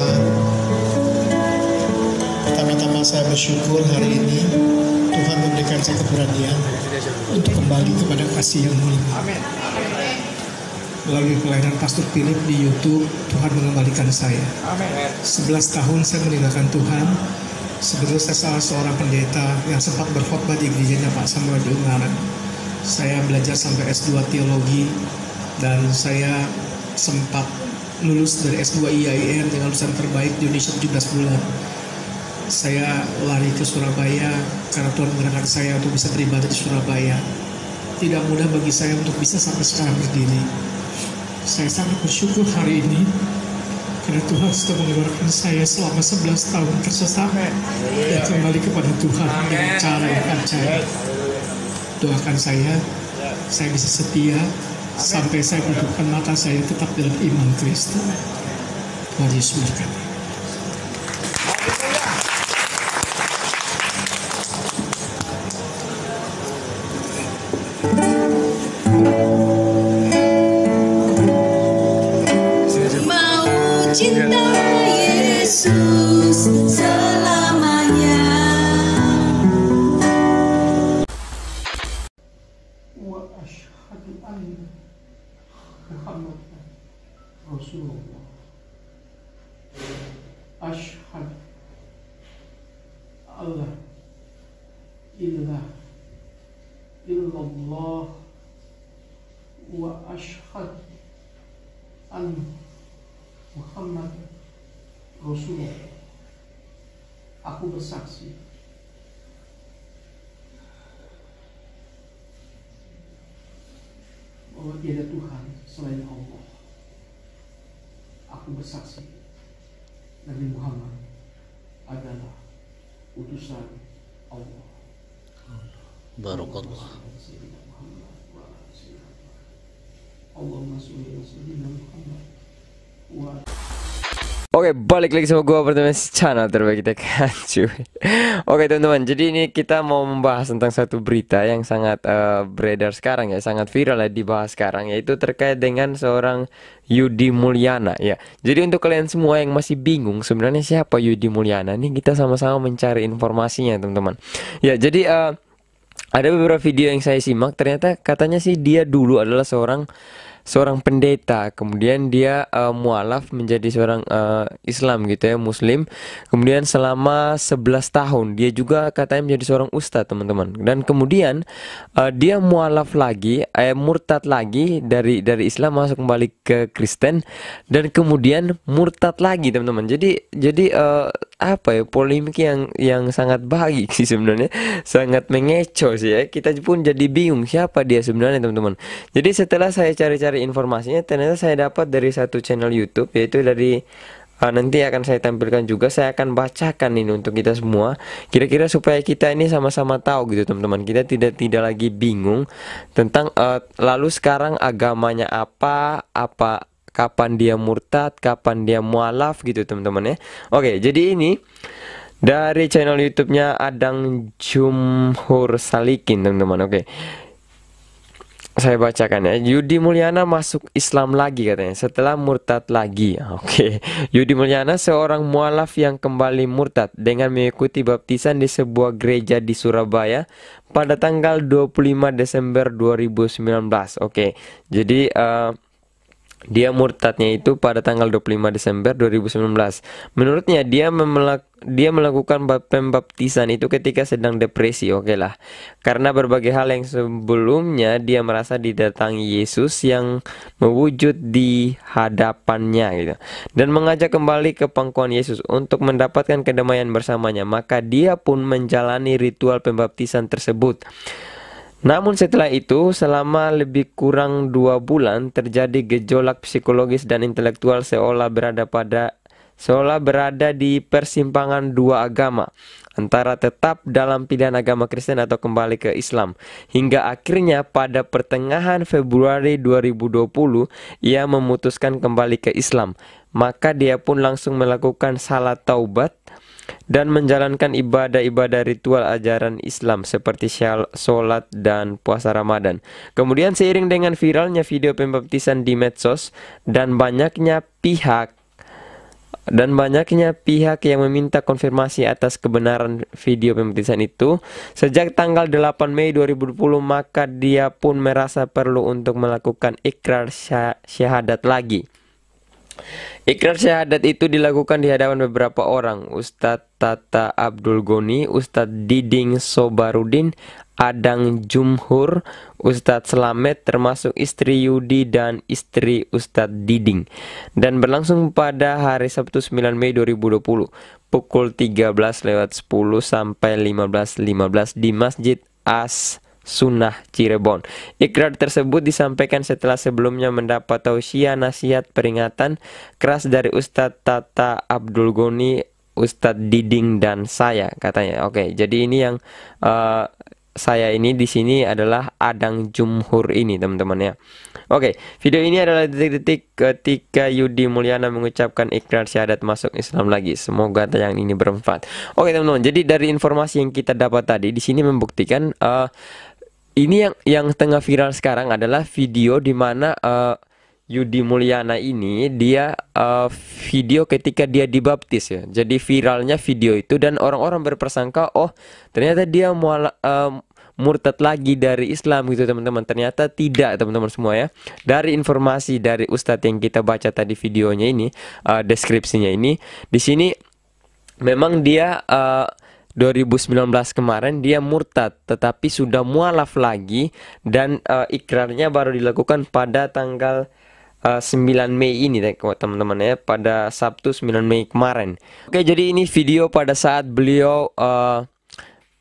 Tuhan. Pertama-tama saya bersyukur hari ini Tuhan memberikan saya keberanian untuk kembali kepada kasih yang mulia. Melalui pelayanan Pastor Philip di YouTube, Tuhan mengembalikan saya. 11 tahun saya meninggalkan Tuhan. Sebetulnya saya salah seorang pendeta yang sempat berkhotbah di gerejanya Pak Samuel di Ungaran. Saya belajar sampai S2 teologi dan saya sempat lulus dari S2 IAIN dengan lulusan terbaik di Indonesia 17 bulan. Saya lari ke Surabaya karena Tuhan menggerakkan saya untuk bisa beribadah di Surabaya. Tidak mudah bagi saya untuk bisa sampai sekarang berdiri. Saya sangat bersyukur hari ini karena Tuhan sudah mengeluarkan saya selama 11 tahun tersesat dan kembali kepada Tuhan dengan cara yang ajaib. Doakan saya bisa setia sampai saya dudukkan mata saya tetap dalam iman Kristus. Tuhan Yesus berkati. Cinta Yesus selamanya. Wa asyhadu anna Muhammadan Rasulullah. Asyhadu alla ilaha illallah wa asyhadu anna Muhammad Rasulullah. Aku bersaksi bahwa tiada Tuhan selain Allah. Aku bersaksi Nabi Muhammad adalah utusan Allah. Barakallah. Allahumma sholli ala sayyidina Muhammad. Oke, balik lagi sama gue pertama channel terbaik kita kan cuy. Oke teman-teman, jadi ini kita mau membahas tentang satu berita yang sangat beredar sekarang ya, sangat viral ya dibahas sekarang, yaitu terkait dengan seorang Yudi Mulyana ya. Jadi untuk kalian semua yang masih bingung sebenarnya siapa Yudi Mulyana, nih kita sama-sama mencari informasinya teman-teman. Ya, jadi ada beberapa video yang saya simak, ternyata katanya sih dia dulu adalah seorang pendeta, kemudian dia mualaf menjadi seorang Islam gitu ya, Muslim. Kemudian selama 11 tahun dia juga katanya menjadi seorang ustadz teman-teman. Dan kemudian dia mualaf lagi, murtad lagi dari Islam masuk kembali ke Kristen dan kemudian murtad lagi teman-teman. Jadi apa ya, polemik yang sangat baik sih sebenarnya, sangat mengecoh sih ya. Kita pun jadi bingung siapa dia sebenarnya teman-teman. Jadi setelah saya cari-cari informasinya, ternyata saya dapat dari satu channel YouTube, yaitu dari nanti akan saya tampilkan juga, saya akan bacakan ini untuk kita semua, kira-kira supaya kita ini sama-sama tahu gitu teman-teman. Kita tidak lagi bingung tentang lalu sekarang agamanya apa, kapan dia murtad, kapan dia mualaf gitu teman-teman ya. Oke, jadi ini dari channel YouTube-nya Adang Jumhur Salikin teman-teman. Oke, saya bacakan ya. Yudi Mulyana masuk Islam lagi katanya setelah murtad lagi. Oke. Yudi Mulyana seorang mualaf yang kembali murtad dengan mengikuti baptisan di sebuah gereja di Surabaya pada tanggal 25 Desember 2019. Oke. Jadi dia murtadnya itu pada tanggal 25 Desember 2019. Menurutnya dia melakukan pembaptisan itu ketika sedang depresi. Oke lah. Karena berbagai hal yang sebelumnya dia merasa didatangi Yesus yang mewujud di hadapannya gitu. Dan mengajak kembali ke pangkuan Yesus untuk mendapatkan kedamaian bersamanya. Maka dia pun menjalani ritual pembaptisan tersebut. Namun setelah itu, selama lebih kurang 2 bulan, terjadi gejolak psikologis dan intelektual seolah berada di persimpangan dua agama, antara tetap dalam pilihan agama Kristen atau kembali ke Islam. Hingga akhirnya pada pertengahan Februari 2020, ia memutuskan kembali ke Islam. Maka dia pun langsung melakukan salat taubat dan menjalankan ibadah-ibadah ritual ajaran Islam seperti sholat dan puasa Ramadan. Kemudian seiring dengan viralnya video pembaptisan di medsos dan banyaknya pihak Dan banyaknya pihak yang meminta konfirmasi atas kebenaran video pembaptisan itu. Sejak tanggal 8 Mei 2020, maka dia pun merasa perlu untuk melakukan ikrar syahadat lagi. Ikrar syahadat itu dilakukan di hadapan beberapa orang, Ustadz Tata Abdul Goni, Ustadz Diding Sobarudin, Adang Jumhur, Ustadz Slamet, termasuk istri Yudi dan istri Ustadz Diding. Dan berlangsung pada hari Sabtu 9 Mei 2020 pukul 13.10 sampai 15.15 di Masjid As Sunnah Cirebon. Ikrar tersebut disampaikan setelah sebelumnya mendapat tausiah nasihat peringatan keras dari Ustadz Tata Abdul Goni, Ustadz Diding dan saya, katanya. Oke, jadi ini yang saya ini di sini adalah Adang Jumhur ini, teman-teman ya. Oke, video ini adalah detik-detik ketika Yudi Mulyana mengucapkan ikrar syahadat masuk Islam lagi. Semoga tayang ini bermanfaat. Oke, teman-teman. Jadi dari informasi yang kita dapat tadi di sini membuktikan ini yang tengah viral sekarang adalah video di mana Yudi Mulyana ini dia video ketika dia dibaptis ya. Jadi viralnya video itu dan orang-orang berprasangka oh ternyata dia murtad lagi dari Islam gitu teman-teman. Ternyata tidak teman-teman semua ya. Dari informasi dari Ustadz yang kita baca tadi videonya ini, deskripsinya ini, di sini memang dia 2019 kemarin dia murtad, tetapi sudah mualaf lagi dan ikrarnya baru dilakukan pada tanggal 9 Mei ini teman-teman ya, pada Sabtu 9 Mei kemarin. Oke, jadi ini video pada saat beliau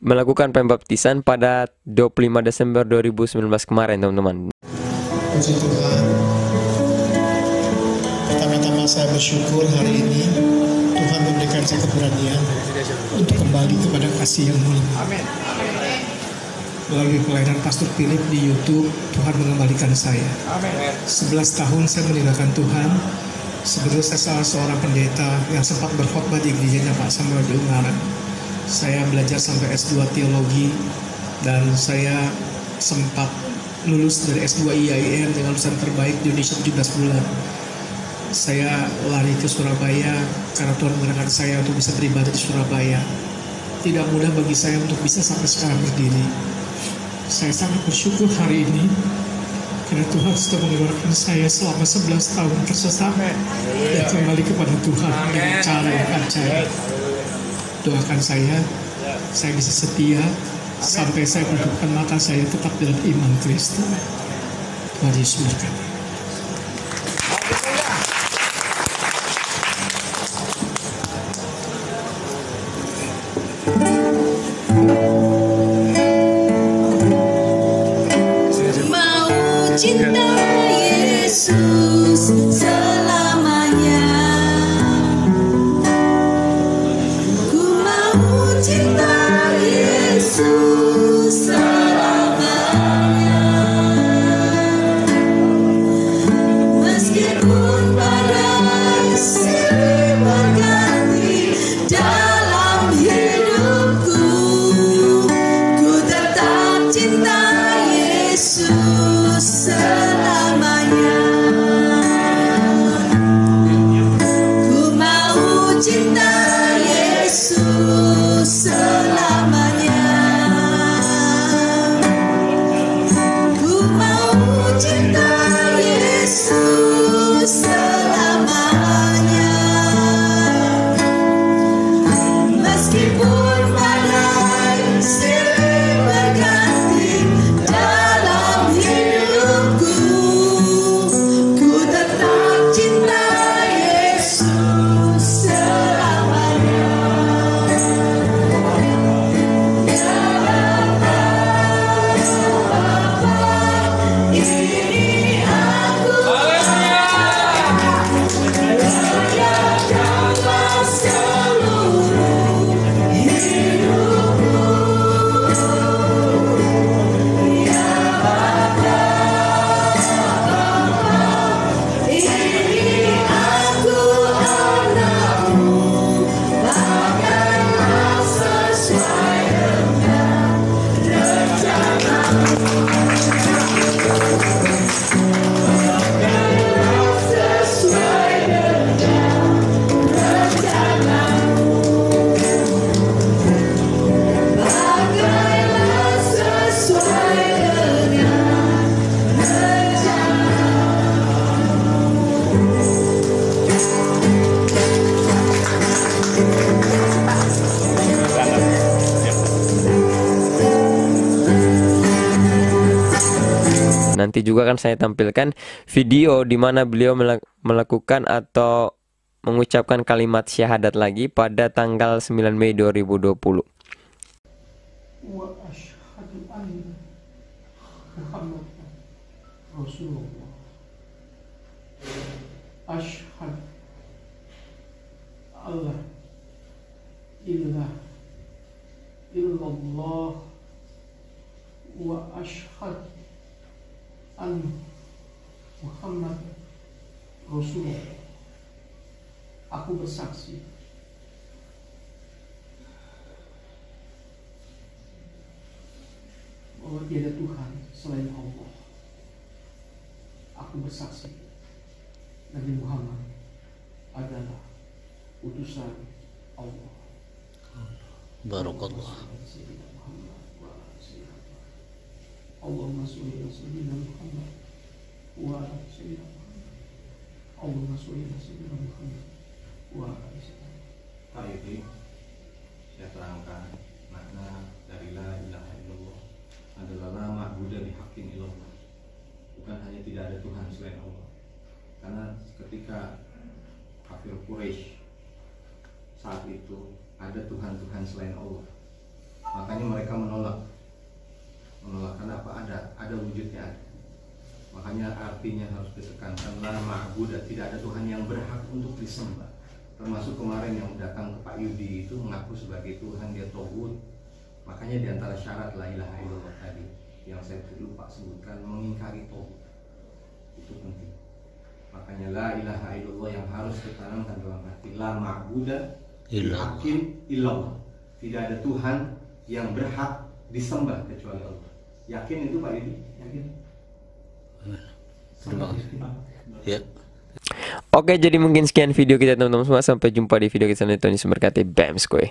melakukan pembaptisan pada 25 Desember 2019 kemarin teman-teman. Puji Tuhan. Pertama-tama saya bersyukur hari ini Tuhan memberikan saya keberanian untuk kembali kepada kasih yang mulia. Amin. Melalui pelayanan Pastor Philip di YouTube, Tuhan mengembalikan saya. Amin. 11 tahun saya meninggalkan Tuhan. Sebenarnya saya salah seorang pendeta yang sempat berkhotbah di gerejanya Pak Samuel di Ungaran. Saya belajar sampai S2 teologi dan saya sempat lulus dari S2 IAIN dengan lulusan terbaik di Indonesia 17 bulan. Saya lari ke Surabaya karena Tuhan menggunakan saya untuk bisa beribadah di Surabaya. Tidak mudah bagi saya untuk bisa sampai sekarang berdiri. Saya sangat bersyukur hari ini karena Tuhan sudah mengeluarkan saya selama 11 tahun tersesat dan kembali kepada Tuhan dengan cara yang ajaib. Doakan saya bisa setia sampai saya berdukkan mata saya tetap dalam iman Kristus. Tuhan Yesus berkati. Cinta Yesus selamanya. Ku mau cinta Yesus selamanya. Meskipun badai silih berganti dalam hidupku, ku tetap cinta Yesus selamanya. Ku mau cinta Yesus selamanya. Ku mau cinta Yesus selamanya. Meskipun badai silih berganti dalam hidupku, ku tetap cinta Yesus selamanya. nanti juga akan saya tampilkan video di mana beliau melakukan atau mengucapkan kalimat syahadat lagi pada tanggal 9 Mei 2020. Wa asyhadu anna Muhammad Rasulullah. Asyhadu Allah illallah wa asyhadu anna Muhammad Rasulullah. Aku bersaksi bahwa tiada Tuhan selain Allah. Aku bersaksi Nabi Muhammad adalah utusan Allah. Barakallah. Allahumma sholli ala sayyidina Muhammad wa ala sayyidina Muhammad. Allahumma sholli ala sayyidina Muhammad wa ala sayyidina Muhammad. Pak Yudi, saya terangkan makna dari la ilaha illallah adalah la ma'budu bihaqqin illallah. Bukan hanya tidak ada Tuhan selain Allah. Karena ketika kafir Quraisy saat itu ada Tuhan-Tuhan selain Allah, makanya mereka menolak karena apa? Ada wujudnya ada. Makanya artinya harus ditekankan la ma'budu, tidak ada Tuhan yang berhak untuk disembah. Termasuk kemarin yang datang ke Pak Yudi itu mengaku sebagai Tuhan, dia tauhid. Makanya diantara syarat la ilaha illallah tadi yang saya lupa sebutkan, mengingkari tauhid. Itu penting. Makanya la ilaha illallah yang harus ditanamkan dalam hati, la ma'budu bihaqqin illallah. Tidak ada Tuhan yang berhak disembah kecuali Allah. Yakin itu Pak Yudi? Yakin? Terima kasih. Ya. Oke, jadi mungkin sekian video kita teman-teman semua. Sampai jumpa di video kita selanjutnya. Berkati Bams, kowe.